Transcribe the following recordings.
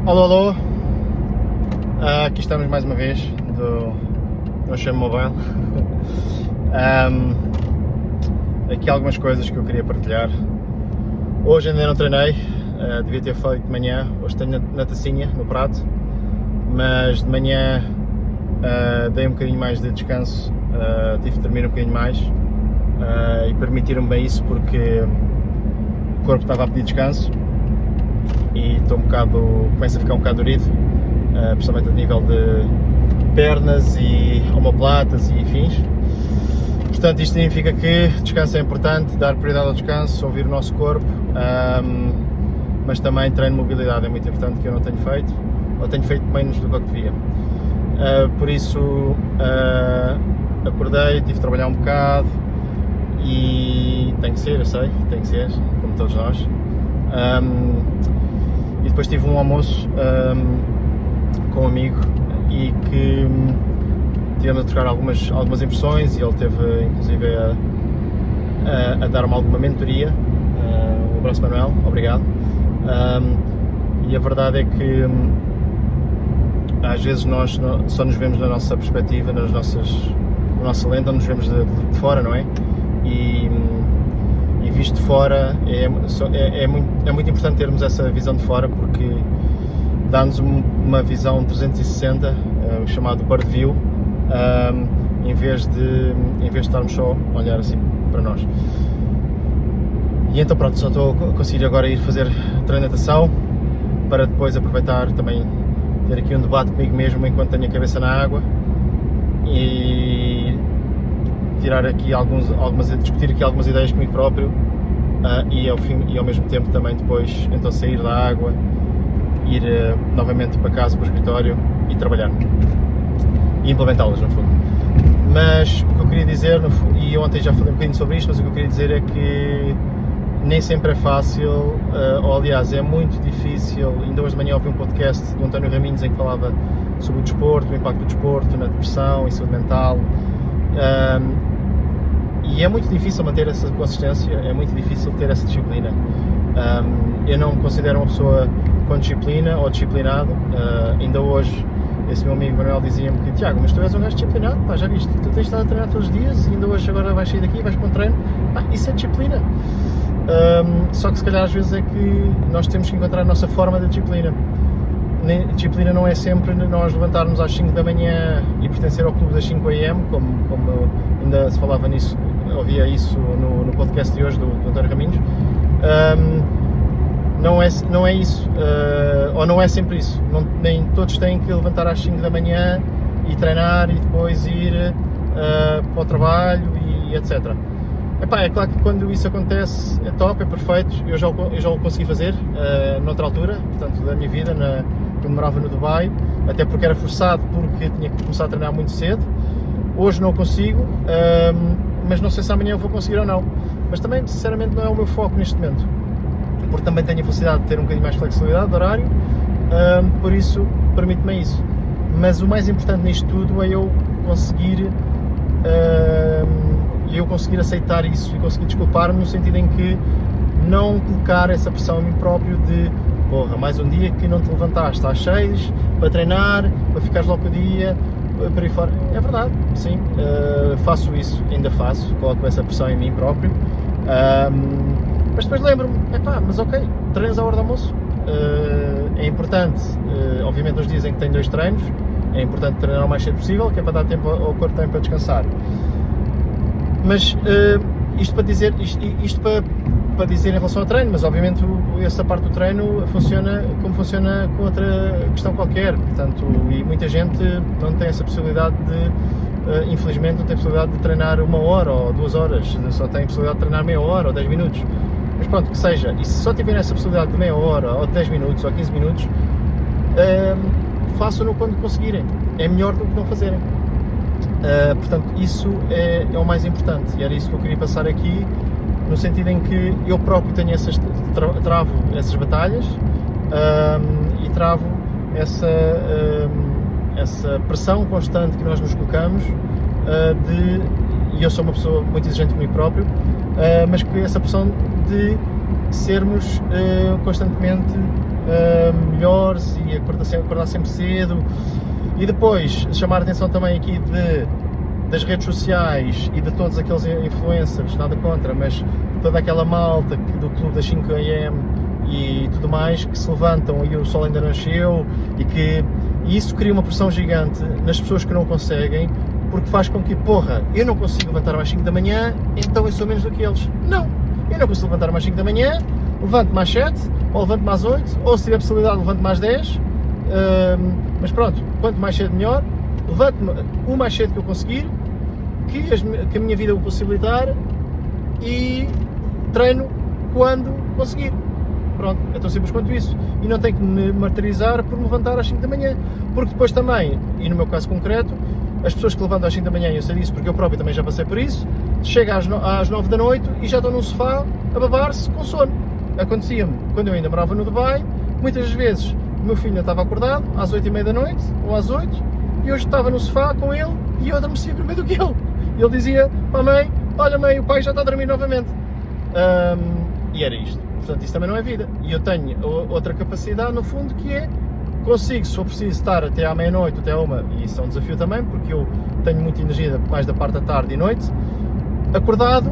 Alô, alô, aqui estamos mais uma vez do Ocean Mobile. Aqui algumas coisas que eu queria partilhar. Hoje ainda não treinei, devia ter feito de manhã. Hoje tenho na tacinha, no prato, mas de manhã dei um bocadinho mais de descanso, tive de dormir um bocadinho mais e permitiram-me bem isso porque o corpo estava a pedir descanso e estou começo a ficar um bocado dorido, principalmente a nível de pernas e omoplatas e afins. Portanto, isto significa que descanso é importante, dar prioridade ao descanso, ouvir o nosso corpo, mas também treino de mobilidade é muito importante, que eu não tenho feito, ou tenho feito menos do que devia. Por isso, acordei, tive de trabalhar um bocado e tem que ser, eu sei, tem que ser, como todos nós. E depois tive um almoço com um amigo e que tivemos a trocar algumas impressões e ele teve inclusive a dar-me alguma mentoria. Um abraço, Manuel, obrigado. E a verdade é que às vezes nós só nos vemos na nossa perspectiva, na nossa lente, nos vemos de fora, não é? E visto de fora é muito importante termos essa visão de fora, porque dá-nos uma visão 360, chamado Bird View, em vez de estarmos só a olhar assim para nós. E então pronto, só estou a conseguir agora ir fazer treino de natação, para depois aproveitar também ter aqui um debate comigo mesmo enquanto tenho a cabeça na água e tirar aqui discutir aqui algumas ideias comigo próprio, e ao mesmo tempo também depois então sair da água, ir novamente para casa, para o escritório e trabalhar e implementá-las no fundo. Mas o que eu queria dizer, e ontem já falei um bocadinho sobre isto, mas o que eu queria dizer é que nem sempre é fácil, ou aliás é muito difícil. Ainda hoje de manhã ouvi um podcast do António Raminhos em que falava sobre o desporto, o impacto do desporto na depressão e saúde mental, e é muito difícil manter essa consistência, é muito difícil ter essa disciplina. Eu não me considero uma pessoa com disciplina ou disciplinado. Ainda hoje esse meu amigo Manuel dizia-me que: Tiago, mas tu és um gajo disciplinado, pá, já viste, tu tens de estar a treinar todos os dias e ainda hoje agora vais sair daqui, vais para um treino, isso é disciplina. Só que se calhar às vezes é que nós temos que encontrar a nossa forma de disciplina. Disciplina não é sempre nós levantarmos às 5 da manhã e pertencer ao clube das 5 AM, como ainda se falava nisso, ouvia isso no podcast de hoje do António Raminhos. Não é isso, ou não é sempre isso. Nem todos têm que levantar às 5 da manhã e treinar e depois ir para o trabalho e etc. É claro que quando isso acontece é top, é perfeito. Eu já o consegui fazer noutra altura, portanto, da minha vida, quando morava no Dubai, até porque era forçado, porque tinha que começar a treinar muito cedo. Hoje não consigo, mas não sei se amanhã eu vou conseguir ou não. Mas também, sinceramente, não é o meu foco neste momento, porque também tenho a felicidade de ter um bocadinho mais flexibilidade de horário, por isso permite-me isso. Mas o mais importante nisto tudo é eu conseguir aceitar isso e conseguir desculpar-me, no sentido em que não colocar essa pressão em mim próprio de: porra, mais um dia que não te levantaste às 6 para treinar, para ficares logo o dia, para ir fora. É verdade, sim, faço isso, ainda faço, coloco essa pressão em mim próprio, mas depois lembro-me: mas ok, treinas à hora do almoço, é importante, obviamente nos dias em que tenho 2 treinos, é importante treinar o mais cedo possível, que é para dar tempo ao corpo também para descansar. Mas isto para dizer em relação ao treino, mas obviamente essa parte do treino funciona como funciona com outra questão qualquer, portanto, e muita gente não tem essa possibilidade infelizmente não tem possibilidade de treinar 1 hora ou 2 horas, só tem possibilidade de treinar meia hora ou 10 minutos, mas pronto, que seja, e se só tiverem essa possibilidade de meia hora ou de 10 minutos ou 15 minutos, façam-no quando conseguirem, é melhor do que não fazerem. Portanto, isso é o mais importante, e era isso que eu queria passar aqui, no sentido em que eu próprio tenho travo essas batalhas, e travo essa pressão constante que nós nos colocamos, e eu sou uma pessoa muito exigente comigo próprio, mas que essa pressão de sermos constantemente melhores e acordar sempre cedo. E depois chamar a atenção também aqui das redes sociais e de todos aqueles influencers, nada contra, mas toda aquela malta do clube das 5 AM e tudo mais, que se levantam e o sol ainda não nasceu, e isso cria uma pressão gigante nas pessoas que não conseguem, porque faz com que, porra, eu não consigo levantar às 5 da manhã, então eu sou menos do que eles. Não, eu não consigo levantar às 5 da manhã, levanto-me às 7, ou levanto-me às 8, ou se tiver possibilidade levanto-me às 10, mas pronto, quanto mais cedo melhor, levanto-me o mais cedo que eu conseguir, que a minha vida o possibilitar, e treino quando conseguir. Pronto, é tão simples quanto isso. E não tenho que me martirizar por me levantar às 5 da manhã. Porque depois também, e no meu caso concreto, as pessoas que levantam às 5 da manhã, eu sei disso porque eu próprio também já passei por isso, chega às 9 da noite e já estão no sofá a babar-se com sono. Acontecia-me quando eu ainda morava no Dubai, muitas vezes o meu filho ainda estava acordado às 8h30 da noite, ou às 8, e eu estava no sofá com ele e eu adormecia primeiro do que ele. E ele dizia para a mãe: olha mãe, o pai já está a dormir novamente. E era isto. Portanto, isso também não é vida. E eu tenho outra capacidade, no fundo, que é, consigo, se for preciso, estar até à meia-noite, até à 1, e isso é um desafio também, porque eu tenho muita energia mais da parte da tarde e noite, acordado,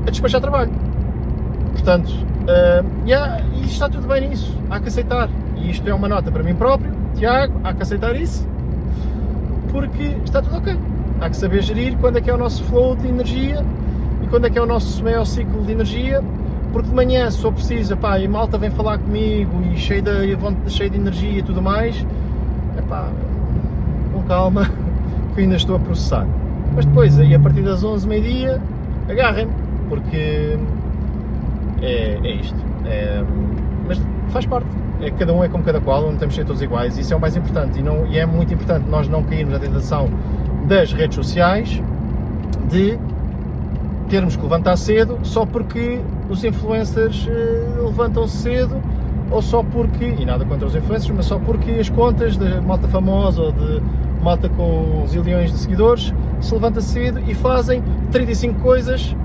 a despachar trabalho. Portanto, e está tudo bem nisso, há que aceitar. E isto é uma nota para mim próprio, Tiago, há que aceitar isso, porque está tudo ok. Há que saber gerir quando é que é o nosso flow de energia e quando é que é o nosso meio ciclo de energia. Porque de manhã, se for preciso, pá, e malta vem falar comigo e cheio de energia e tudo mais, epá, com calma, que eu ainda estou a processar. Mas depois, aí a partir das 11, meio-dia, agarrem-me, porque é isto. Mas faz parte. Cada um é como cada qual, não temos de ser todos iguais, isso é o mais importante. E é muito importante nós não cairmos na tentação das redes sociais de termos que levantar cedo só porque os influencers levantam-se cedo, ou só porque, e nada contra os influencers, mas só porque as contas de malta famosa ou de malta com zilhões de seguidores se levanta cedo e fazem 35 coisas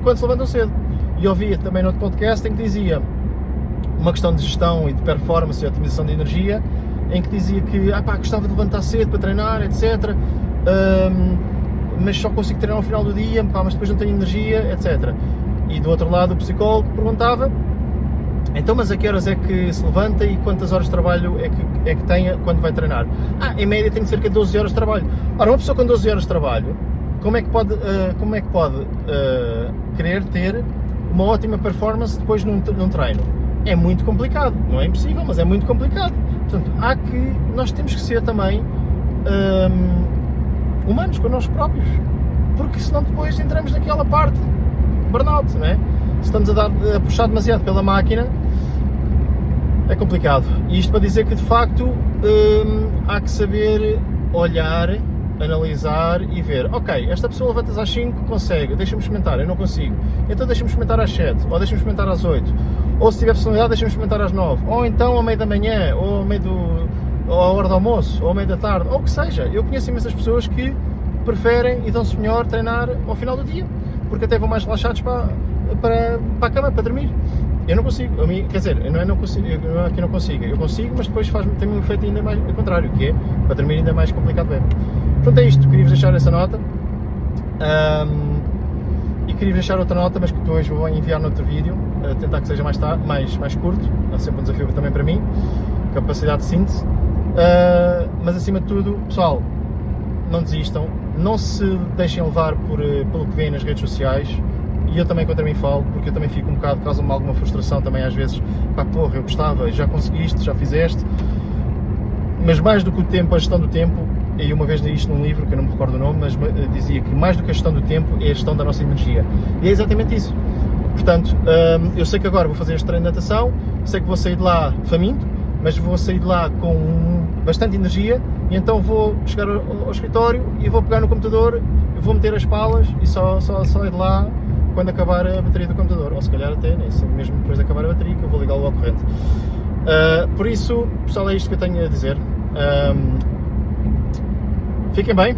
quando se levantam cedo. E ouvia também no outro podcast em que dizia uma questão de gestão e de performance e otimização de energia, em que dizia que gostava de levantar cedo para treinar, etc. Mas só consigo treinar ao final do dia, mas depois não tenho energia, etc. E do outro lado o psicólogo perguntava: então, mas a que horas é que se levanta e quantas horas de trabalho é que tem quando vai treinar? Em média tenho cerca de 12 horas de trabalho. Ora, uma pessoa com 12 horas de trabalho, como é que pode querer ter uma ótima performance depois num treino? É muito complicado, não é impossível, mas é muito complicado. Portanto, nós temos que ser também humanos com nós próprios, porque senão depois entramos naquela parte burnout, não é? Se estamos a puxar demasiado pela máquina, é complicado. E isto para dizer que de facto há que saber olhar, analisar e ver: ok, esta pessoa levanta-se às 5, consegue, deixa-me experimentar, eu não consigo, então deixa-me experimentar às 7, ou deixa-me experimentar às 8, ou se tiver possibilidade deixa-me experimentar às 9, ou então ao meio da manhã, ou ao meio ou à hora do almoço, ou ao meio da tarde, ou o que seja. Eu conheço imensas pessoas que preferem e dão-se melhor treinar ao final do dia, porque até vão mais relaxados para a cama, para dormir. Eu não consigo, quer dizer, não é que não consigo, eu consigo, mas depois tem um efeito ainda mais ao contrário, que é, para dormir ainda mais complicado é. Portanto, é isto, queria-vos deixar essa nota, e queria deixar outra nota, mas que depois vou enviar noutro vídeo, tentar que seja mais curto, é sempre um desafio também para mim, capacidade de síntese. Mas acima de tudo, pessoal, não desistam, não se deixem levar pelo que vêem nas redes sociais. E eu também contra mim falo, porque eu também fico um bocado, causa-me alguma frustração também às vezes. Porra, eu gostava, já conseguiste, já fizeste. Mas mais do que o tempo, a gestão do tempo, e uma vez li isto num livro, que eu não me recordo o nome, mas dizia que mais do que a gestão do tempo é a gestão da nossa energia. E é exatamente isso. Portanto, eu sei que agora vou fazer este treino de natação, sei que vou sair de lá faminto, mas vou sair de lá com bastante energia, e então vou chegar ao escritório e vou pegar no computador, vou meter as palas e só sair de lá quando acabar a bateria do computador, ou se calhar até nem sei, mesmo depois de acabar a bateria, que eu vou ligá-lo ao corrente. Por isso, pessoal, é isto que eu tenho a dizer. Fiquem bem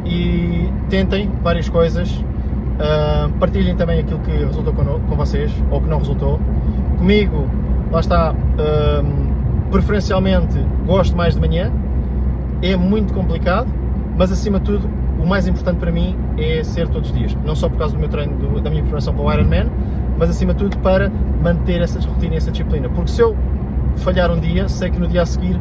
e tentem várias coisas. Partilhem também aquilo que resultou com vocês, ou que não resultou. Comigo, lá está, preferencialmente gosto mais de manhã, é muito complicado, mas acima de tudo, o mais importante para mim é ser todos os dias, não só por causa do meu treino, da minha preparação para o Ironman, mas acima de tudo para manter essa rotina e essa disciplina, porque se eu falhar um dia, sei que no dia a seguir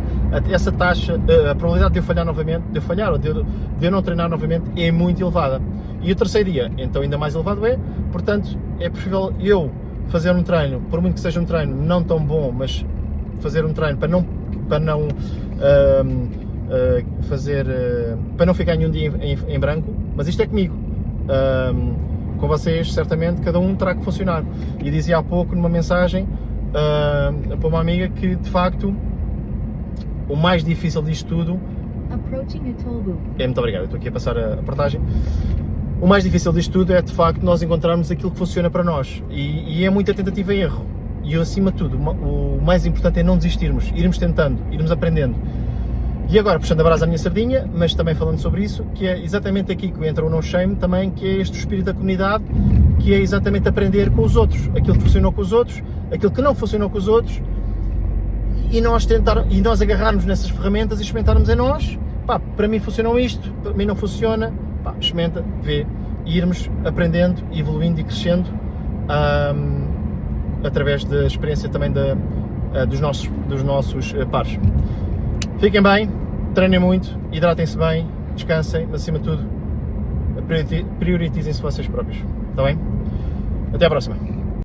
essa taxa, a probabilidade de eu falhar novamente, de eu falhar ou de eu não treinar novamente é muito elevada. E o terceiro dia, então ainda mais elevado é, portanto é preferível eu fazer um treino, por muito que seja um treino não tão bom, mas fazer um treino para não ficar nenhum dia em branco, mas isto é comigo. Com vocês, certamente, cada um terá que funcionar. E dizia há pouco numa mensagem para uma amiga que, de facto, o mais difícil disto tudo... muito obrigado, eu estou aqui a passar a portagem. O mais difícil disto tudo é, de facto, nós encontrarmos aquilo que funciona para nós. E é muita tentativa e erro. E, acima de tudo, o mais importante é não desistirmos, irmos tentando, irmos aprendendo. E agora, puxando a brasa à minha sardinha, mas também falando sobre isso, que é exatamente aqui que entra o No Shame também, que é este espírito da comunidade, que é exatamente aprender com os outros, aquilo que funcionou com os outros, aquilo que não funcionou com os outros, e nós agarrarmos nessas ferramentas e experimentarmos em nós. Pá, para mim funcionou isto, para mim não funciona, pá, experimenta, vê, e irmos aprendendo, evoluindo e crescendo, através da experiência também dos nossos pares. Fiquem bem, treinem muito, hidratem-se bem, descansem, mas acima de tudo, prioritizem-se vocês próprios, está bem? Até à próxima!